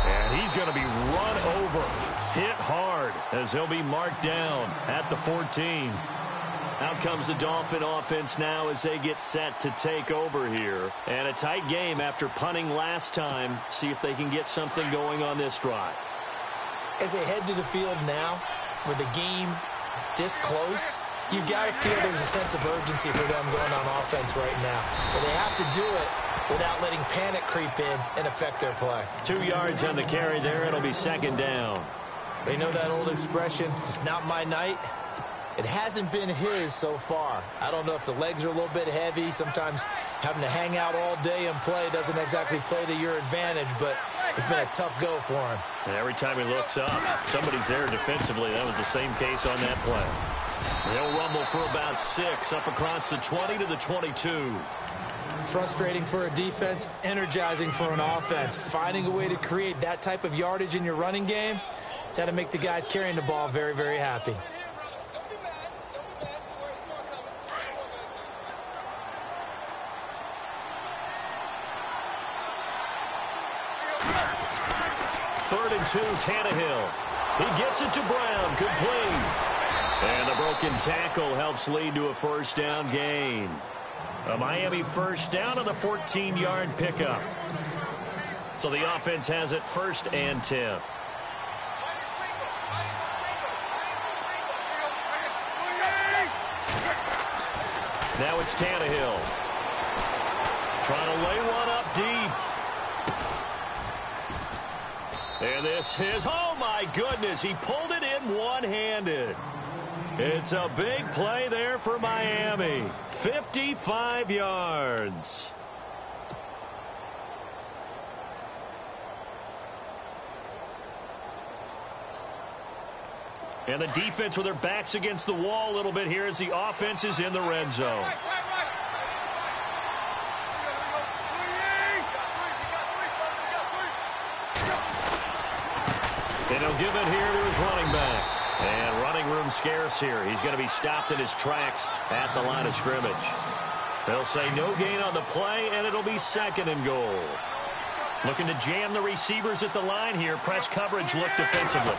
And he's going to be run over, hit hard, as he'll be marked down at the 14. Out comes the Dolphin offense now as they get set to take over here. And a tight game after punting last time. See if they can get something going on this drive. As they head to the field now, with the game this close, you've got to feel there's a sense of urgency for them going on offense right now. But they have to do it without letting panic creep in and affect their play. 2 yards on the carry there. It'll be 2nd down. You know that old expression, it's not my night. It hasn't been his so far. I don't know if the legs are a little bit heavy. Sometimes having to hang out all day and play doesn't exactly play to your advantage, but it's been a tough go for him. And every time he looks up, somebody's there defensively. That was the same case on that play. They'll rumble for about 6 up across the 20 to the 22. Frustrating for a defense, energizing for an offense. Finding a way to create that type of yardage in your running game, that'll make the guys carrying the ball very, very happy. 3rd and 2, Tannehill. He gets it to Brown, complete. And the broken tackle helps lead to a first down gain. A Miami first down on the 14-yard pickup. So the offense has it 1st and 10. Now it's Tannehill. Trying to lay one up deep. And this is, oh my goodness, he pulled it in one-handed. It's a big play there for Miami. 55 yards. And the defense with their backs against the wall a little bit here as the offense is in the red zone. And he'll give it here to his running back. And running room scarce here. He's going to be stopped in his tracks at the line of scrimmage. They'll say no gain on the play, and it'll be 2nd and goal. Looking to jam the receivers at the line here. Press coverage look defensively.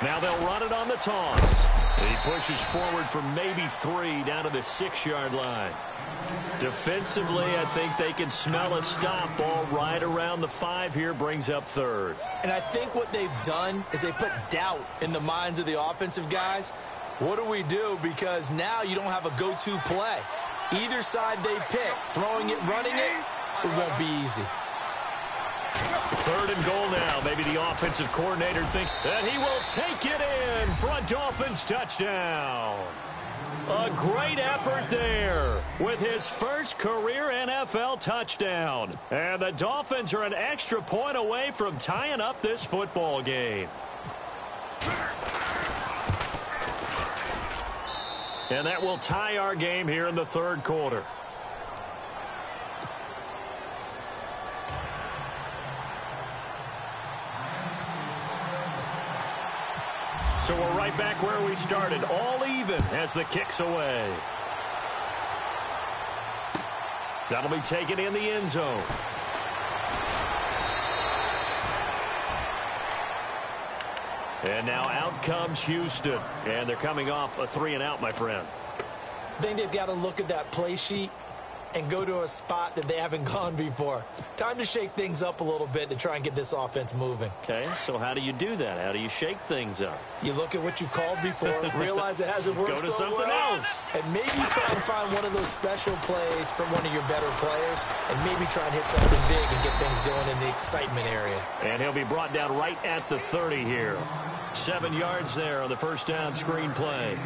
Now they'll run it on the toss. He pushes forward for maybe 3 down to the 6-yard line. Defensively, I think they can smell a stop. Ball right around the 5 here, brings up 3rd. And I think what they've done is they put doubt in the minds of the offensive guys. What do we do? Because now you don't have a go-to play. Either side they pick, throwing it, running it, it won't be easy. 3rd and goal now. Maybe the offensive coordinator thinks that he will take it in for a Dolphins touchdown. A great effort there with his first career NFL touchdown. And the Dolphins are an extra point away from tying up this football game. And that will tie our game here in the 3rd quarter. So we're right back where we started, all even as the kick's away. That'll be taken in the end zone. And now out comes Houston. And they're coming off a 3-and-out, my friend. I think they've got to look at that play sheet and go to a spot that they haven't gone before. Time to shake things up a little bit to try and get this offense moving. Okay, so how do you do that? How do you shake things up? You look at what you've called before, realize it hasn't worked so well. Go to something else. And maybe try and find one of those special plays from one of your better players, and maybe try and hit something big and get things going in the excitement area. And he'll be brought down right at the 30 here. 7 yards there on the first down screen play.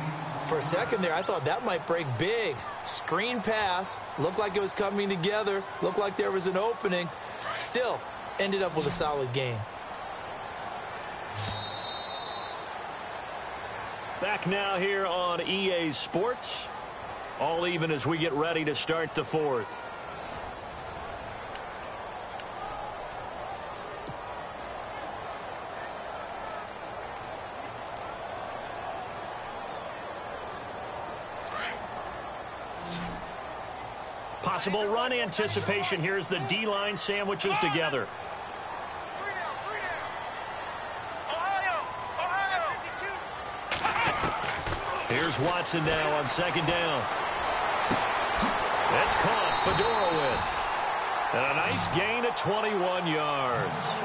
For a second there, I thought that might break big. Screen pass. Looked like it was coming together. Looked like there was an opening. Still, ended up with a solid game. Back now here on EA Sports. All even as we get ready to start the 4th. Possible run anticipation. Here's the D-line sandwiches together. Here's Watson now on 2nd down. That's caught. Fedorowicz. And a nice gain of 21 yards.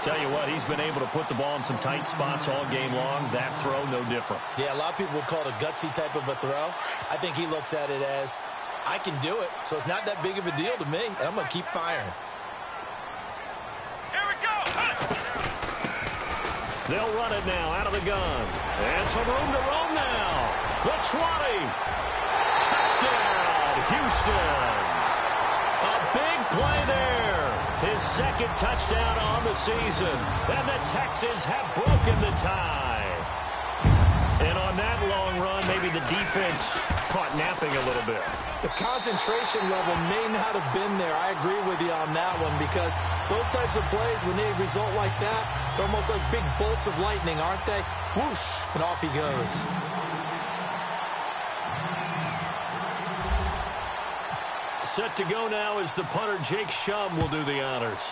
Tell you what, he's been able to put the ball in some tight spots all game long. That throw, no different. Yeah, a lot of people would call it a gutsy type of a throw. I think he looks at it as, I can do it, so it's not that big of a deal to me, and I'm going to keep firing. Here we go. They'll run it now out of the gun. And some room to roam now. The 20. Touchdown, Houston. A big play there. His 2nd touchdown on the season. And the Texans have broken the tie. And on that long run, maybe the defense caught napping a little bit. The concentration level may not have been there. I agree with you on that one, because those types of plays, when they result like that, they're almost like big bolts of lightning, aren't they? Whoosh, and off he goes. Set to go now as the punter Jake Shum will do the honors.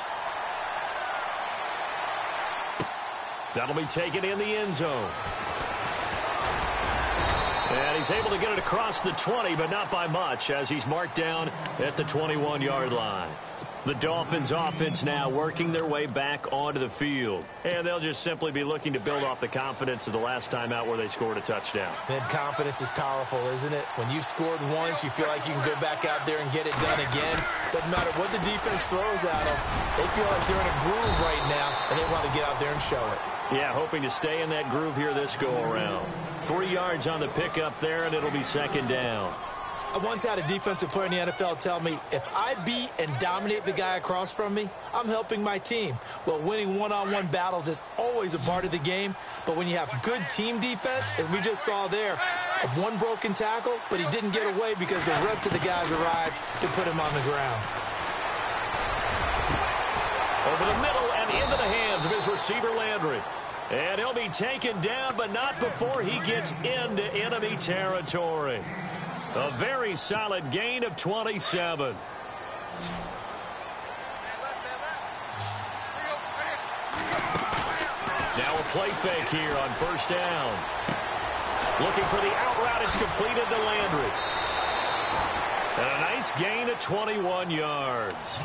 That'll be taken in the end zone. And he's able to get it across the 20, but not by much, as he's marked down at the 21-yard line. The Dolphins offense now working their way back onto the field. And they'll just simply be looking to build off the confidence of the last time out where they scored a touchdown. Man, confidence is powerful, isn't it? When you've scored once, you feel like you can go back out there and get it done again. Doesn't matter what the defense throws at them. They feel like they're in a groove right now, and they want to get out there and show it. Yeah, hoping to stay in that groove here this go-around. 3 yards on the pickup there, and it'll be second down. I once had a defensive player in the NFL tell me, if I beat and dominate the guy across from me, I'm helping my team. Well, winning one-on-one battles is always a part of the game, but when you have good team defense, as we just saw there, one broken tackle, but he didn't get away because the rest of the guys arrived to put him on the ground. Over the middle and into the hands of his receiver, Landry. And he'll be taken down, but not before he gets into enemy territory. A very solid gain of 27. Now a play fake here on first down. Looking for the out route. It's completed to Landry. And a nice gain of 21 yards.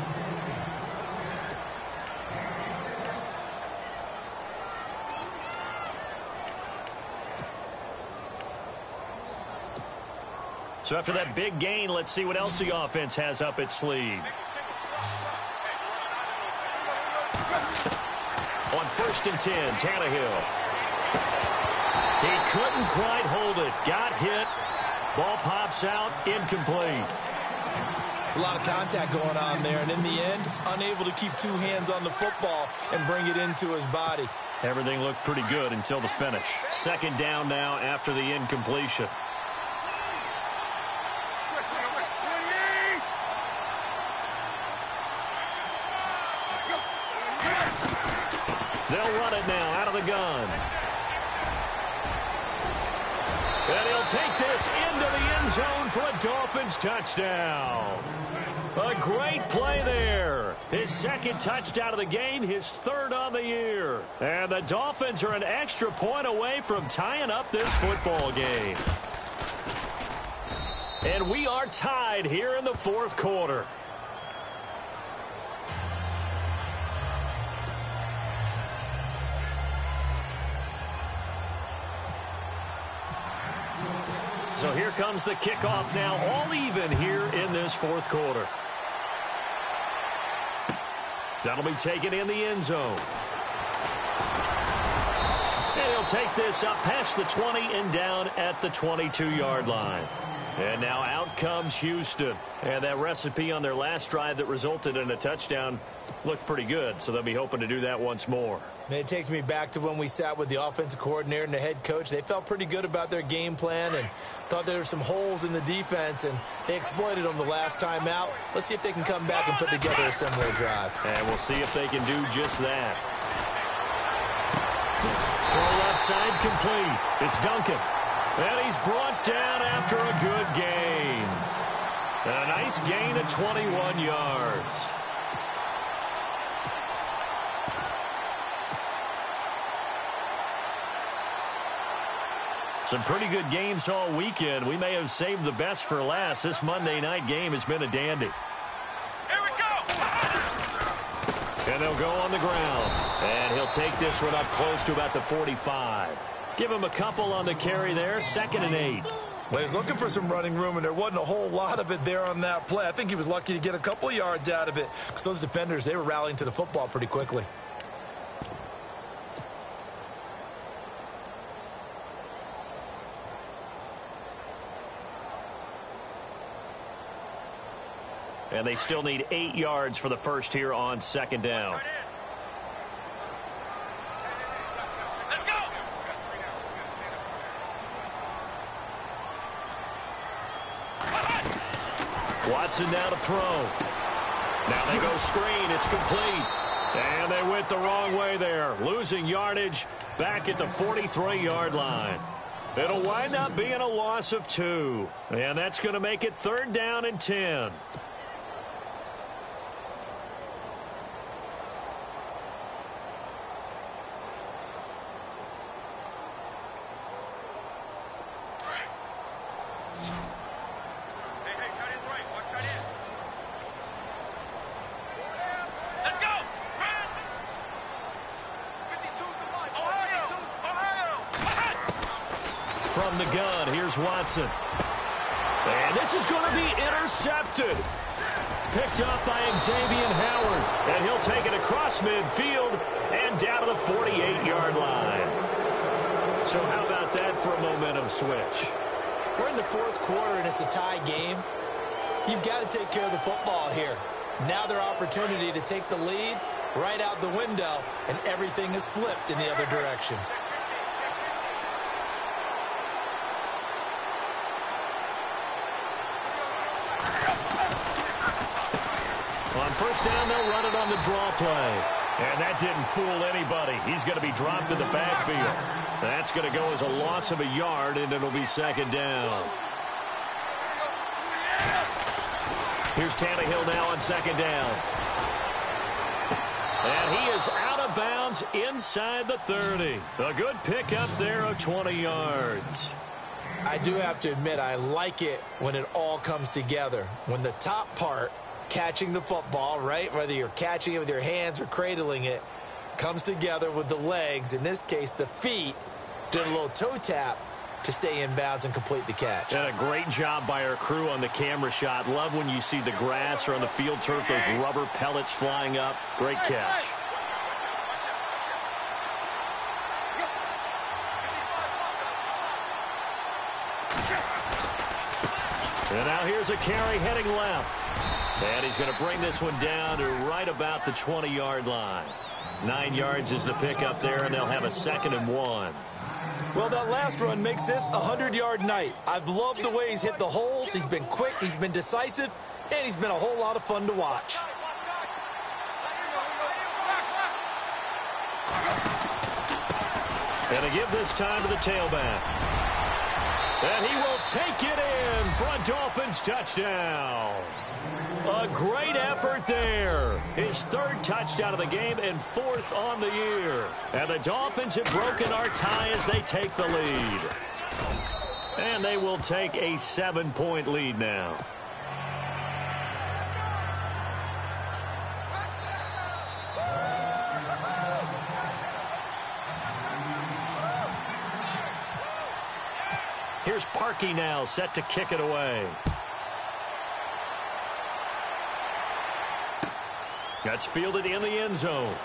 So after that big gain, let's see what else the offense has up its sleeve. On 1st and 10, Tannehill. He couldn't quite hold it. Got hit. Ball pops out. Incomplete. It's a lot of contact going on there, and in the end, unable to keep two hands on the football and bring it into his body. Everything looked pretty good until the finish. Second down now after the incompletion. They'll run it now out of the gun. And he'll take this into the end zone for a Dolphins touchdown. A great play there. His second touchdown of the game, his third on the year. And the Dolphins are an extra point away from tying up this football game. And we are tied here in the fourth quarter. So here comes the kickoff now, all even here in this fourth quarter. That'll be taken in the end zone. And he'll take this up past the 20 and down at the 22-yard line. And now out comes Houston. And that recipe on their last drive that resulted in a touchdown looked pretty good, so they'll be hoping to do that once more. Man, it takes me back to when we sat with the offensive coordinator and the head coach. They felt pretty good about their game plan and thought there were some holes in the defense, and they exploited them the last time out. Let's see if they can come back and put together a similar drive. And we'll see if they can do just that. Throw left side complete. It's Duncan. And he's brought down after a good gain. And a nice gain of 21 yards. Some pretty good games all weekend. We may have saved the best for last. This Monday night game has been a dandy. Here we go! And they'll go on the ground. And he'll take this one up close to about the 45. Give him a couple on the carry there. 2nd and 8. Well, he was looking for some running room, and there wasn't a whole lot of it there on that play. I think he was lucky to get a couple of yards out of it because those defenders, they were rallying to the football pretty quickly. And they still need 8 yards for the first here on 2nd down. Let's go! Watson now to throw. Now they go screen. It's complete. And they went the wrong way there. Losing yardage back at the 43-yard line. It'll wind up being a loss of 2. And that's going to make it 3rd down and 10. Let's go. Ohio. From the gun, here's Watson. And this is going to be intercepted. Picked up by Xavier Howard. And he'll take it across midfield and down to the 48-yard line. So how about that for a momentum switch? We're in the fourth quarter, and it's a tie game. You've got to take care of the football here. Now their opportunity to take the lead right out the window, and everything is flipped in the other direction. On first down, they'll run it on the draw play. And that didn't fool anybody. He's going to be dropped in the backfield. That's going to go as a loss of a yard, and it'll be second down. Here's Tannehill now on second down. And he is out of bounds inside the 30. A good pickup there of 20 yards. I do have to admit, I like it when it all comes together. When the top part, catching the football, right, whether you're catching it with your hands or cradling it, comes together with the legs, in this case the feet, did a little toe tap to stay in bounds and complete the catch. And a great job by our crew on the camera shot. Love when you see the grass or on the field turf, those rubber pellets flying up. Great catch. And now here's a carry heading left. And he's going to bring this one down to right about the 20-yard line. 9 yards is the pickup there, and they'll have a 2nd and 1. Well, that last run makes this a 100-yard night. I've loved the way he's hit the holes. He's been quick, he's been decisive, and he's been a whole lot of fun to watch. And to give this time to the tailback. And he will take it in for a Dolphins touchdown. A great effort there. His 3rd touchdown of the game and 4th on the year. And the Dolphins have broken our tie as they take the lead. And they will take a 7-point lead now. Here's Parkey now, set to kick it away. That's fielded in the end zone.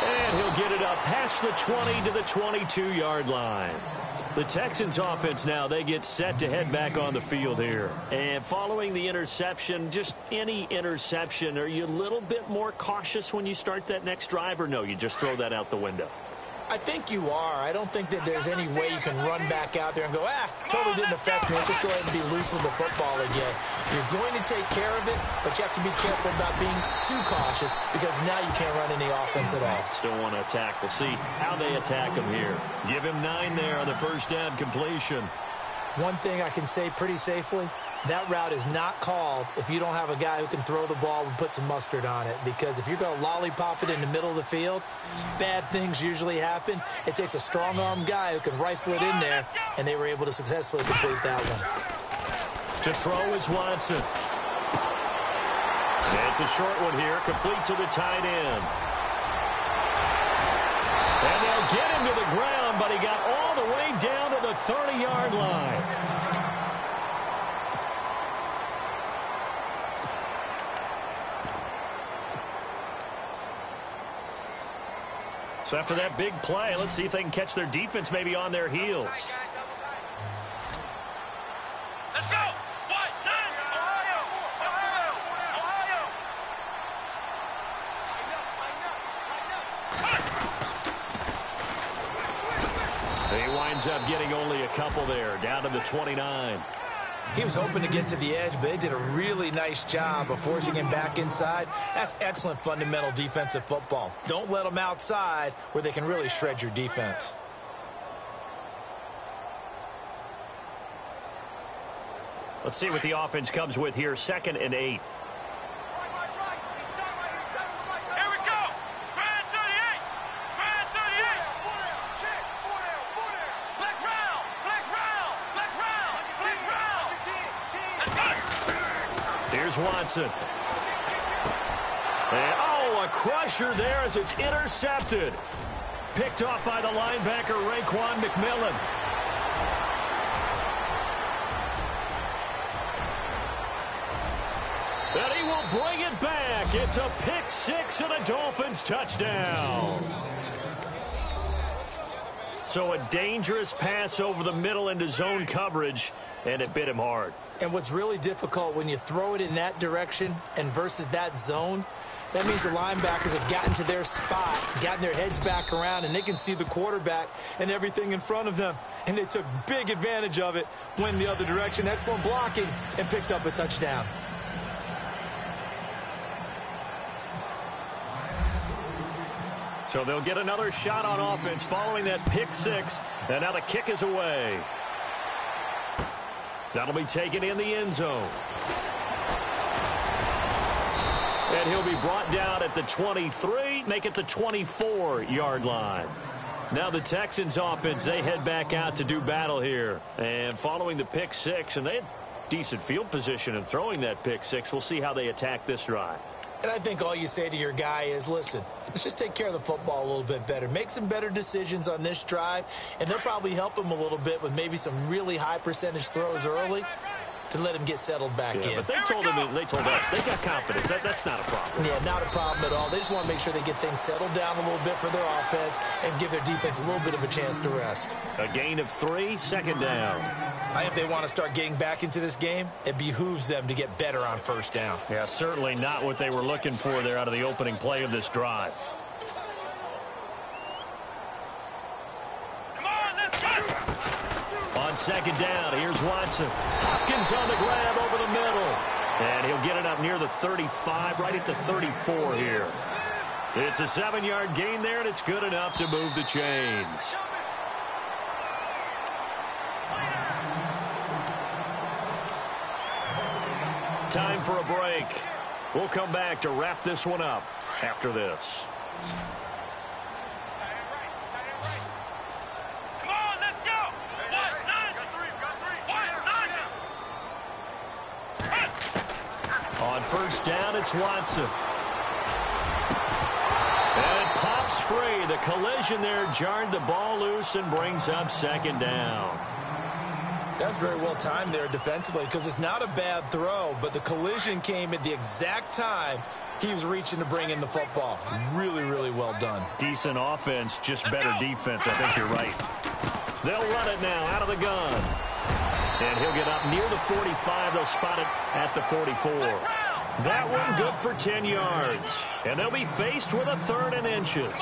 And he'll get it up past the 20 to the 22-yard line. The Texans offense now, they get set to head back on the field here. And following the interception, just any interception, are you a little bit more cautious when you start that next drive, or no, you just throw that out the window? I think you are. I don't think that there's any way you can run back out there and go, totally didn't affect me. Let's just go ahead and be loose with the football again. You're going to take care of it, but you have to be careful about being too cautious because now you can't run any offense at all. Still want to attack. We'll see how they attack him here. Give him 9 there on the first down completion. One thing I can say pretty safely, that route is not called if you don't have a guy who can throw the ball and put some mustard on it. Because if you're going to lollipop it in the middle of the field, bad things usually happen. It takes a strong-arm guy who can rifle it in there, and they were able to successfully complete that one. To throw is Watson. And it's a short one here, complete to the tight end. And they'll get him to the ground, but he got all the way down to the 30-yard line. So after that big play, let's see if they can catch their defense maybe on their heels. Let's go. Ohio. He winds up getting only a couple there, down to the 29. He was hoping to get to the edge, but they did a really nice job of forcing him back inside. That's excellent fundamental defensive football. Don't let them outside where they can really shred your defense. Let's see what the offense comes with here, 2nd and 8. Here's Watson. And, oh, a crusher there as it's intercepted. Picked off by the linebacker, Raekwon McMillan. And he will bring it back. It's a pick six and a Dolphins touchdown. So a dangerous pass over the middle into zone coverage, and it bit him hard. And what's really difficult when you throw it in that direction and versus that zone, that means the linebackers have gotten to their spot, gotten their heads back around, and they can see the quarterback and everything in front of them. And they took big advantage of it, went the other direction, excellent blocking, and picked up a touchdown. So they'll get another shot on offense following that pick six, and now the kick is away. That'll be taken in the end zone. And he'll be brought down at the 23, make it the 24-yard line. Now the Texans offense, they head back out to do battle here. And following the pick six, and they had decent field position in throwing that pick six. We'll see how they attack this drive. And I think all you say to your guy is, listen, let's just take care of the football a little bit better. Make some better decisions on this drive, and they'll probably help him a little bit with maybe some really high percentage throws early to let him get settled back in. But they told us they got confidence. That's not a problem. Yeah, not a problem at all. They just want to make sure they get things settled down a little bit for their offense and give their defense a little bit of a chance to rest. A gain of 3, second down. I think if they want to start getting back into this game, it behooves them to get better on first down. Yeah, certainly not what they were looking for there out of the opening play of this drive. On second down, here's Watson. Hopkins on the grab over the middle. And he'll get it up near the 35, right at the 34 here. It's a 7-yard gain there, and it's good enough to move the chains. Time for a break. We'll come back to wrap this one up after this. On first down, it's Watson. And it pops free. The collision there jarred the ball loose and brings up second down. That's very well timed there defensively because it's not a bad throw, but the collision came at the exact time he was reaching to bring in the football. Really, really well done. Decent offense, just better defense. I think you're right. They'll run it now out of the gun. And he'll get up near the 45. They'll spot it at the 44. That one good for 10 yards. And they'll be faced with a 3rd and inches.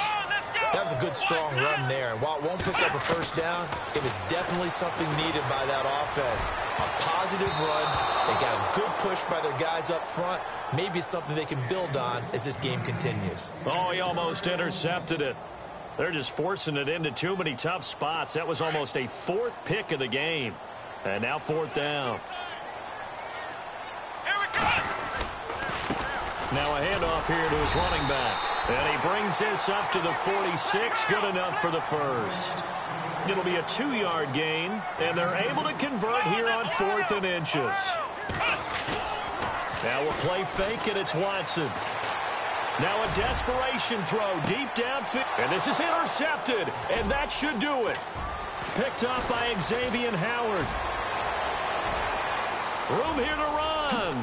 That was a good, strong run there. And while it won't pick up a first down, it was definitely something needed by that offense. A positive run. They got a good push by their guys up front. Maybe something they can build on as this game continues. Oh, he almost intercepted it. They're just forcing it into too many tough spots. That was almost a 4th pick of the game. And now 4th down. Now a handoff here to his running back. And he brings this up to the 46. Good enough for the first. It'll be a 2-yard gain. And they're able to convert here on 4th and inches. Now we'll play fake, and it's Watson. Now a desperation throw deep downfield. And this is intercepted. And that should do it. Picked up by Xavier Howard. Room here to run.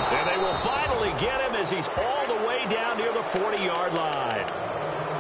And they will finally get him as he's all the way down near the 40-yard line.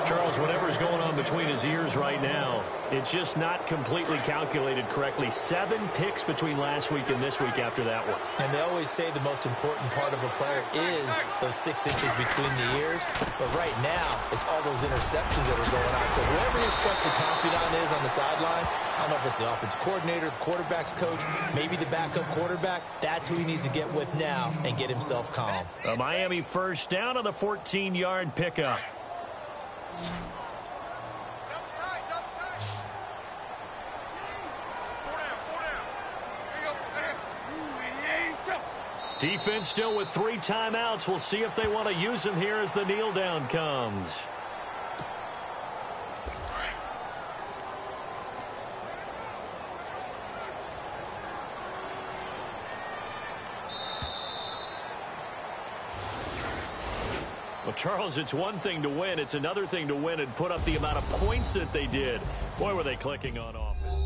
Charles, whatever's going on between his ears right now, it's just not completely calculated correctly. 7 picks between last week and this week after that one. And they always say the most important part of a player is those 6 inches between the ears. But right now, it's all those interceptions that are going on. So whoever his trusted confidant is on the sidelines, I don't know if it's the offensive coordinator, the quarterback's coach, maybe the backup quarterback, that's who he needs to get with now and get himself calm. A Miami first down on the 14-yard pickup. Defense still with 3 timeouts. We'll see if they want to use them here as the kneel down comes. Well, Charles, it's one thing to win. It's another thing to win and put up the amount of points that they did. Boy, were they clicking on offense.